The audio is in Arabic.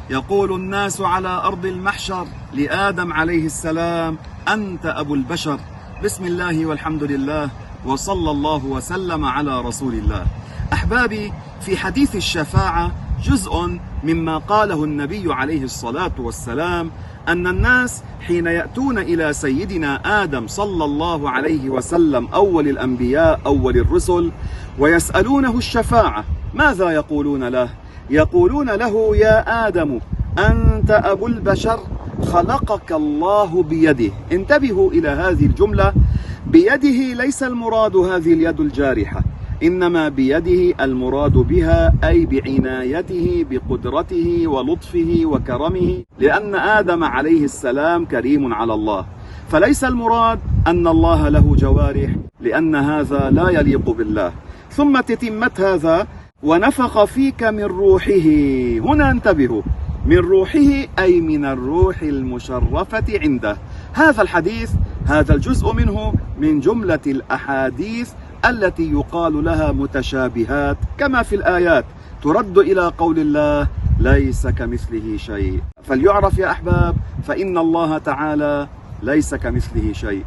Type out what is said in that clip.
يقول الناس على أرض المحشر لآدم عليه السلام: أنت أبو البشر. بسم الله والحمد لله وصلى الله وسلم على رسول الله. أحبابي، في حديث الشفاعة جزء مما قاله النبي عليه الصلاة والسلام أن الناس حين يأتون إلى سيدنا آدم صلى الله عليه وسلم أول الأنبياء أول الرسل ويسألونه الشفاعة، ماذا يقولون له؟ يقولون له: يا آدم أنت أبو البشر، خلقك الله بيده. انتبهوا إلى هذه الجملة، بيده ليس المراد هذه اليد الجارحة، إنما بيده المراد بها أي بعنايته بقدرته ولطفه وكرمه، لأن آدم عليه السلام كريم على الله، فليس المراد أن الله له جوارح، لأن هذا لا يليق بالله. ثم تتمة هذا: ونفخ فيك من روحه. هنا انتبهوا، من روحه أي من الروح المشرفة عنده. هذا الحديث، هذا الجزء منه من جملة الأحاديث التي يقال لها متشابهات، كما في الآيات ترد إلى قول الله: ليس كمثله شيء. فليعرف يا أحباب، فإن الله تعالى ليس كمثله شيء.